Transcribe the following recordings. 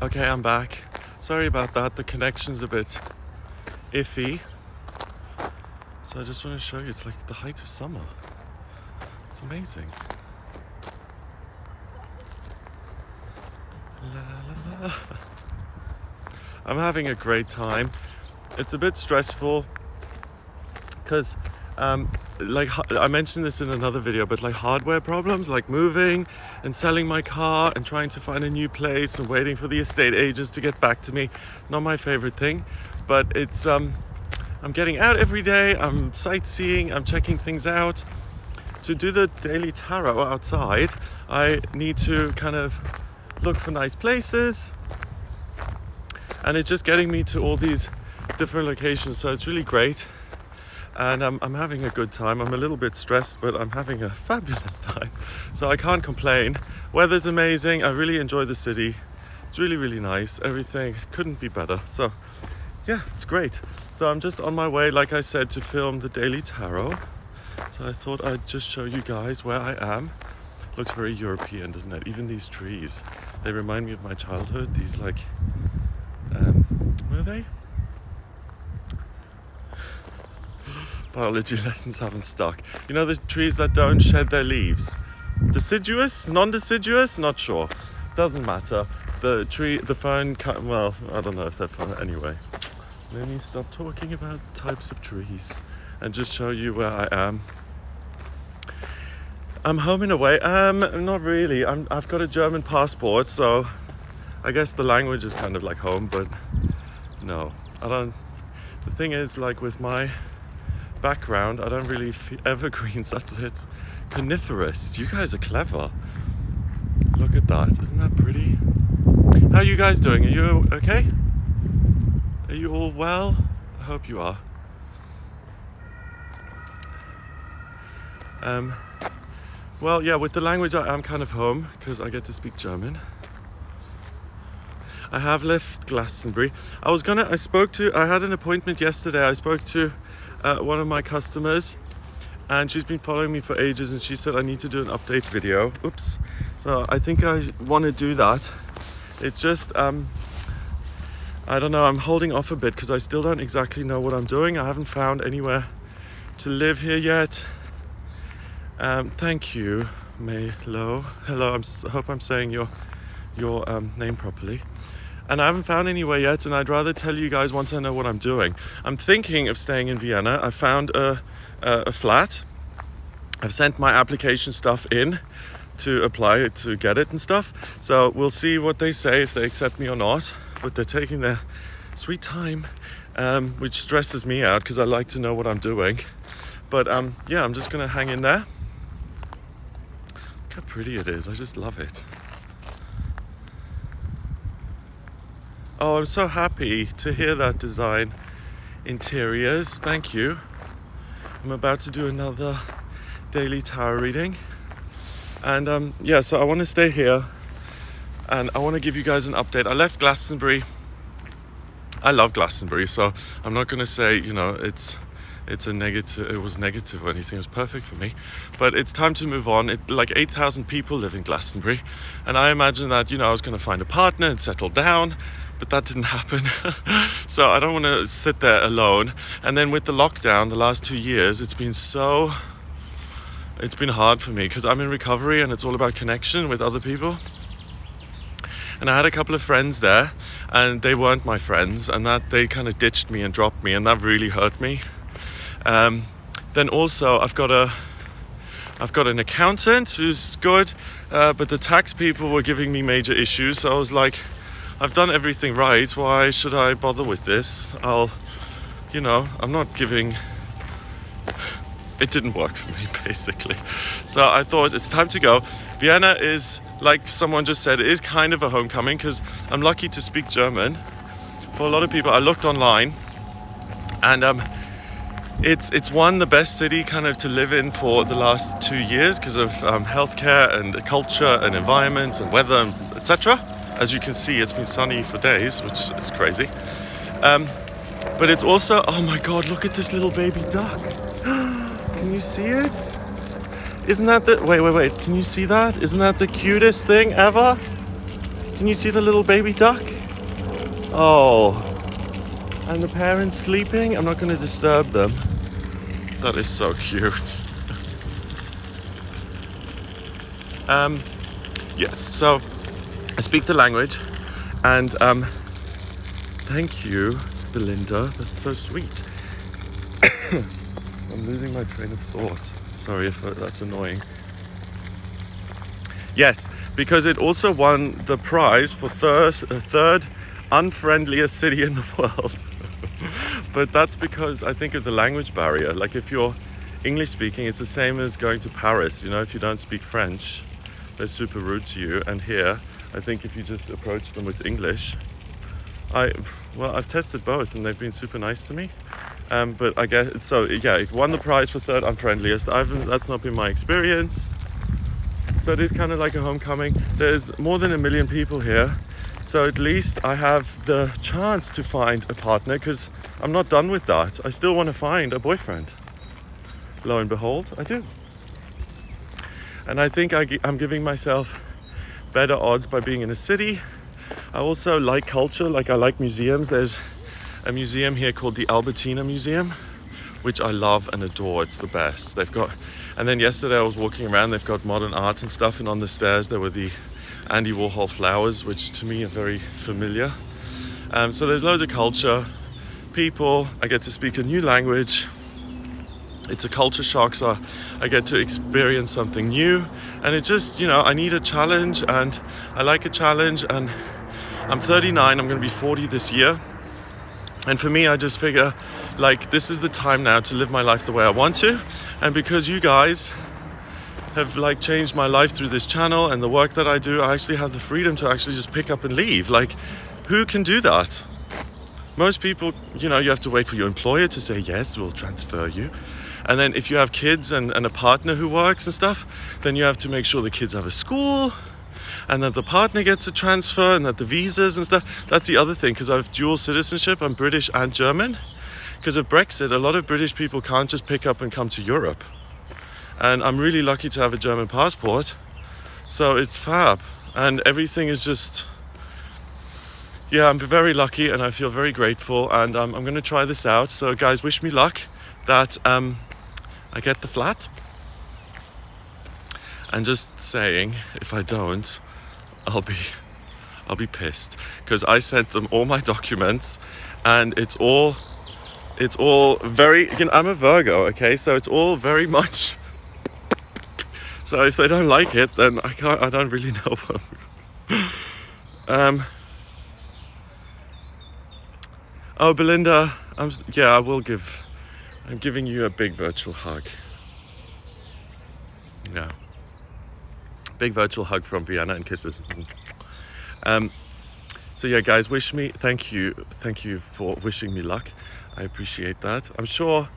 Okay, I'm back. Sorry about that, the connection's a bit iffy. So I just want to show you, it's like the height of summer. It's amazing. La, la, la. I'm having a great time. It's a bit stressful because like I mentioned this in another video, but like hardware problems, like moving and selling my car and trying to find a new place and waiting for the estate agents to get back to me, not my favorite thing. But it's I'm getting out every day, I'm sightseeing, I'm checking things out. To do the daily tarot outside, I need to kind of look for nice places, and it's just getting me to all these different locations, so it's really great. And I'm having a good time. I'm a little bit stressed, but I'm having a fabulous time, so I can't complain. Weather's amazing. I really enjoy the city. It's really, really nice. Everything couldn't be better. So yeah, it's great. So I'm just on my way, like I said, to film the Daily Tarot. So I thought I'd just show you guys where I am. Looks very European, doesn't it? Even these trees, they remind me of my childhood. These like, what are they? Biology lessons haven't stuck. You know the trees that don't shed their leaves? Deciduous? Non-deciduous? Not sure. Doesn't matter. The tree, the fern, well, I don't know if they're fern. Anyway, let me stop talking about types of trees and just show you where I am. I'm home in a way. Not really. I've got a German passport, so I guess the language is kind of like home, but no, I don't. The thing is, like with my background, I don't really evergreens, that's it. Coniferous. You guys are clever. Look at that. Isn't that pretty? How are you guys doing? Are you okay? Are you all well? I hope you are. Well, yeah, with the language I am kind of home because I get to speak German. I have left Glastonbury. I had an appointment yesterday. I spoke to one of my customers, and she's been following me for ages, and she said I need to do an update video. Oops. So I think I want to do that. It's just I don't know, I'm holding off a bit because I still don't exactly know what I'm doing. I haven't found anywhere to live here yet. Thank you, May Lo. Hello, I hope I'm saying your name properly. And I haven't found anywhere yet, and I'd rather tell you guys once I know what I'm doing. I'm thinking of staying in Vienna. I found a flat. I've sent my application stuff in to apply to get it and stuff. So we'll see what they say, if they accept me or not. But they're taking their sweet time, which stresses me out because I like to know what I'm doing. But yeah, I'm just gonna hang in there. Look how pretty it is. I just love it. Oh, I'm so happy to hear that design. Interiors, thank you. I'm about to do another daily tarot reading. And yeah, so I want to stay here and I want to give you guys an update. I left Glastonbury. I love Glastonbury, so I'm not going to say, you know, it's a negative, it was negative or anything. It was perfect for me. But it's time to move on. Like 8,000 people live in Glastonbury. And I imagine that, you know, I was going to find a partner and settle down. But that didn't happen. So I don't want to sit there alone. And then with the lockdown, the last 2 years, it's been hard for me because I'm in recovery and it's all about connection with other people. And I had a couple of friends there and they weren't my friends, and that they kind of ditched me and dropped me, and that really hurt me. Then also I've got an accountant who's good, but the tax people were giving me major issues. So I was like, I've done everything right. Why should I bother with this? I'm not giving. It didn't work for me, basically. So I thought it's time to go. Vienna is, like someone just said, it is kind of a homecoming because I'm lucky to speak German. For a lot of people, I looked online, and it's the best city kind of to live in for the last 2 years because of healthcare and culture and environment and weather and etc. As you can see, it's been sunny for days, which is crazy. But it's also, oh my God, look at this little baby duck. Can you see it? Isn't that wait, can you see that? Isn't that the cutest thing ever? Can you see the little baby duck? Oh, and the parents sleeping. I'm not going to disturb them. That is so cute. Yes, so I speak the language, and thank you, Belinda. That's so sweet. I'm losing my train of thought. Sorry if that's annoying. Yes, because it also won the prize for third unfriendliest city in the world. But that's because I think of the language barrier. Like if you're English speaking, it's the same as going to Paris. You know, if you don't speak French, they're super rude to you. And here, I think if you just approach them with English, I've tested both and they've been super nice to me. But I guess, so yeah, it won the prize for third unfriendliest. That's not been my experience. So it is kind of like a homecoming. There's more than 1 million people here. So at least I have the chance to find a partner, because I'm not done with that. I still want to find a boyfriend. Lo and behold, I do. And I think I'm giving myself better odds by being in a city. I also like culture, like I like museums. There's a museum here called the Albertina Museum, which I love and adore. It's the best. And then yesterday I was walking around, they've got modern art and stuff, and on the stairs there were the Andy Warhol flowers, which to me are very familiar. So there's loads of culture, people, I get to speak a new language. It's a culture shock, so I get to experience something new. And it just, I need a challenge, and I like a challenge. And I'm 39, I'm going to be 40 this year. And for me, I just figure, like, this is the time now to live my life the way I want to. And because you guys have, like, changed my life through this channel and the work that I do, I actually have the freedom to actually just pick up and leave. Like, who can do that? Most people, you have to wait for your employer to say, yes, we'll transfer you. And then if you have kids and a partner who works and stuff, then you have to make sure the kids have a school, and that the partner gets a transfer, and that the visas and stuff. That's the other thing, because I have dual citizenship. I'm British and German. Because of Brexit, a lot of British people can't just pick up and come to Europe. And I'm really lucky to have a German passport. So it's fab. And everything is just... Yeah, I'm very lucky and I feel very grateful. And I'm going to try this out. So guys, wish me luck that I get the flat. And just saying, if I don't, I'll be pissed, because I sent them all my documents, and it's all very, I'm a Virgo, okay, so it's all very much, so if they don't like it, then I don't really know. Oh, Belinda, I'm giving you a big virtual hug. Yeah. Big virtual hug from Vienna and kisses. So yeah, guys, thank you for wishing me luck. I appreciate that. I'm sure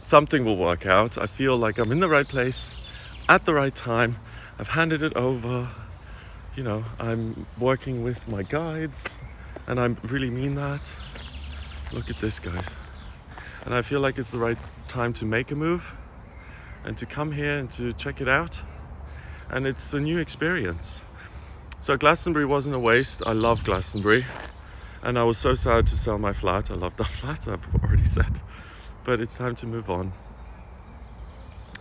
something will work out. I feel like I'm in the right place at the right time. I've handed it over. I'm working with my guides, and I really mean that. Look at this, guys. And I feel like it's the right time to make a move and to come here and to check it out. And it's a new experience. So Glastonbury wasn't a waste. I love Glastonbury. And I was so sad to sell my flat. I love that flat, I've already said. But it's time to move on.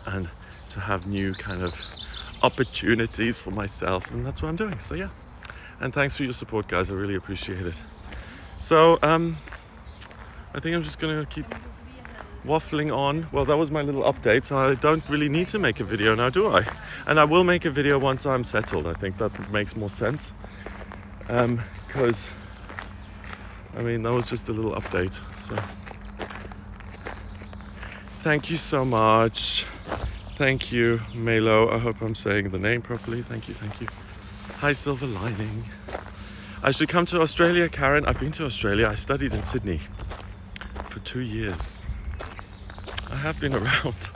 And to have new kind of opportunities for myself. And that's what I'm doing. So yeah. And thanks for your support, guys. I really appreciate it. So I think I'm just going to keep waffling on. Well, that was my little update, so I don't really need to make a video now, do I? And I will make a video once I'm settled. I think that makes more sense, because that was just a little update. So thank you so much. Thank you, Melo. I hope I'm saying the name properly. Thank you. Hi, Silver Lining. I should come to Australia, Karen. I've been to Australia. I studied in Sydney for 2 years. I have been around.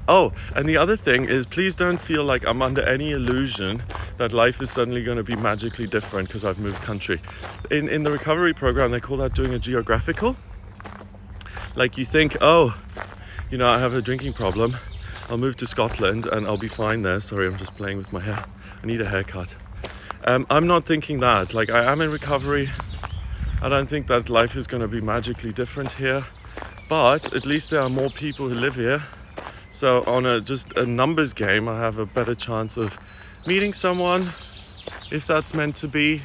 Oh, and the other thing is, please don't feel like I'm under any illusion that life is suddenly going to be magically different because I've moved country. In the recovery program, they call that doing a geographical. Like you think, I have a drinking problem. I'll move to Scotland and I'll be fine there. Sorry, I'm just playing with my hair. I need a haircut. I'm not thinking that. Like, I am in recovery. I don't think that life is going to be magically different here, but at least there are more people who live here. So on just a numbers game, I have a better chance of meeting someone, if that's meant to be.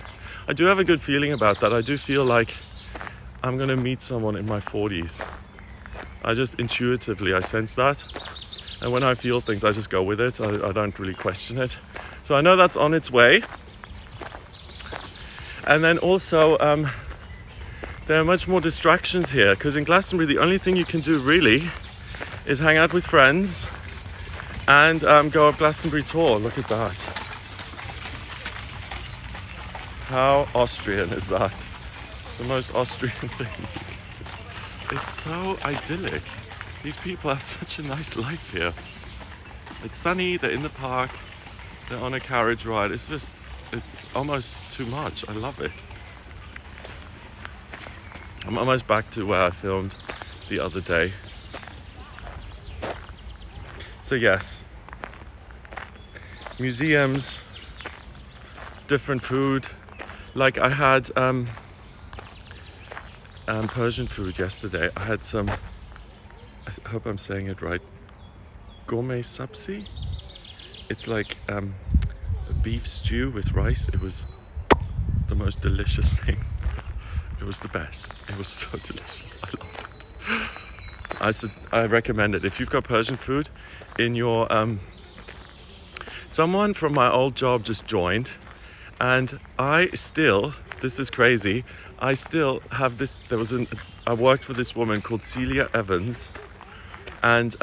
I do have a good feeling about that. I do feel like I'm gonna meet someone in my 40s. I just intuitively, I sense that. And when I feel things, I just go with it. I don't really question it. So I know that's on its way. And then also, there are much more distractions here, because in Glastonbury, the only thing you can do really is hang out with friends and go up Glastonbury tour. Look at that. How Austrian is that? The most Austrian thing. It's so idyllic. These people have such a nice life here. It's sunny, they're in the park, they're on a carriage ride. It's almost too much. I love it. I'm almost back to where I filmed the other day. So yes, museums, different food. Like I had Persian food yesterday. I had some, I hope I'm saying it right, gourmet sabzi. It's like a beef stew with rice. It was the most delicious thing. It was the best. It was so delicious. I loved it. I recommend it. If you've got Persian food in your... Someone from my old job just joined, and this is crazy, I still have this... I worked for this woman called Celia Evans, and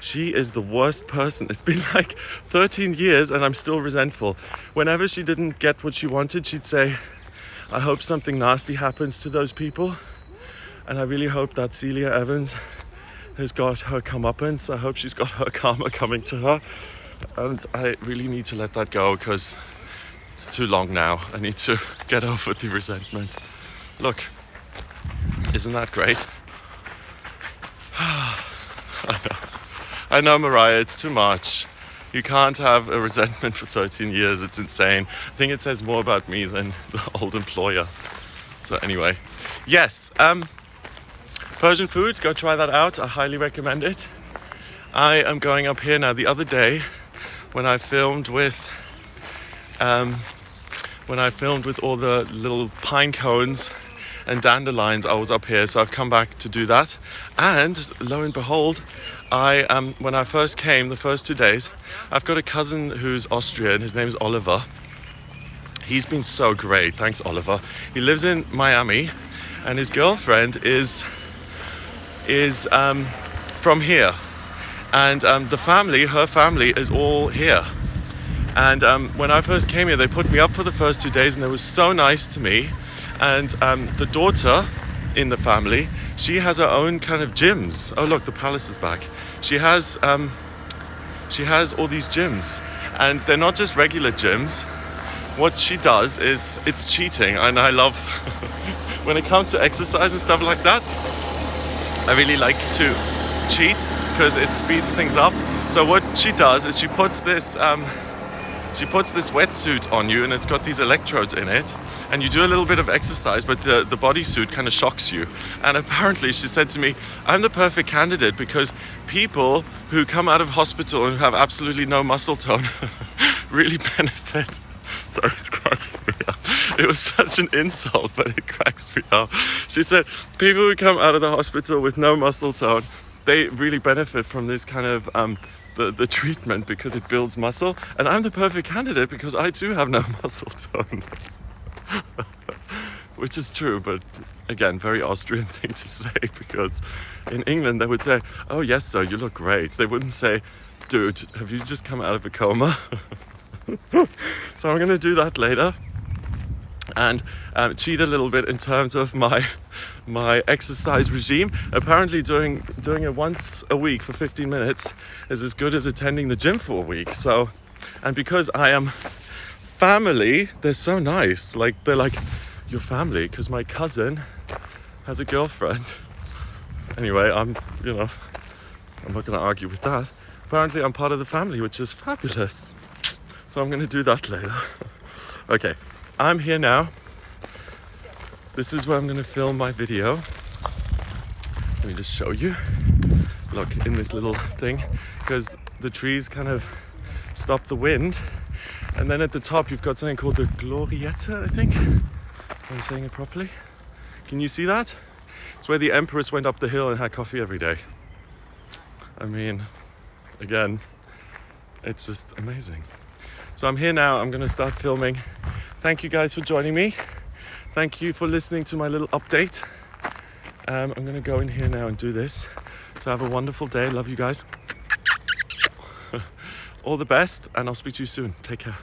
she is the worst person. It's been like 13 years and I'm still resentful. Whenever she didn't get what she wanted, she'd say, I hope something nasty happens to those people. And I really hope that Celia Evans has got her comeuppance. I hope she's got her karma coming to her. And I really need to let that go, because it's too long now. I need to get over the resentment. Look, isn't that great? I know, Mariah, it's too much. You can't have a resentment for 13 years. It's insane. I think it says more about me than the old employer. So anyway, yes, Persian food, go try that out. I highly recommend it. I am going up here now. The other day, when I filmed with all the little pine cones and dandelions, I was up here, so I've come back to do that. And lo and behold, when I first came, the first 2 days, I've got a cousin who's Austrian. His name is Oliver. He's been so great. Thanks, Oliver. He lives in Miami, and his girlfriend is from here, and her family is all here. And when I first came here, they put me up for the first 2 days, and they were so nice to me. And the daughter in the family, she has her own kind of gyms. Oh look, the palace is back. She has all these gyms, and they're not just regular gyms. What she does is, it's cheating, and I love when it comes to exercise and stuff like that. I really like to cheat because it speeds things up. So what she does is she puts this wetsuit on you, and it's got these electrodes in it, and you do a little bit of exercise, but the bodysuit kind of shocks you. And apparently, she said to me, I'm the perfect candidate, because people who come out of hospital and have absolutely no muscle tone really benefit. Sorry, it's cracking me up. It was such an insult, but it cracks me up. She said, people who come out of the hospital with no muscle tone, they really benefit from this kind of the treatment, because it builds muscle. And I'm the perfect candidate because I too have no muscle tone. Which is true, but again, very Austrian thing to say, because in England they would say, oh yes sir, you look great. They wouldn't say, dude, have you just come out of a coma? So I'm going to do that later, and cheat a little bit in terms of my exercise regime. Apparently doing it once a week for 15 minutes is as good as attending the gym for a week. So, and because I am family, they're so nice. Like, they're like, your family, because my cousin has a girlfriend. Anyway, I'm not going to argue with that. Apparently I'm part of the family, which is fabulous. So I'm going to do that later. Okay, I'm here now. This is where I'm gonna film my video. Let me just show you. Look, in this little thing, because the trees kind of stop the wind. And then at the top, you've got something called the Glorietta, I think. If I'm saying it properly. Can you see that? It's where the empress went up the hill and had coffee every day. I mean, again, it's just amazing. So I'm here now, I'm gonna start filming. Thank you guys for joining me. Thank you for listening to my little update. I'm gonna go in here now and do this. So have a wonderful day, love you guys. All the best, and I'll speak to you soon. Take care.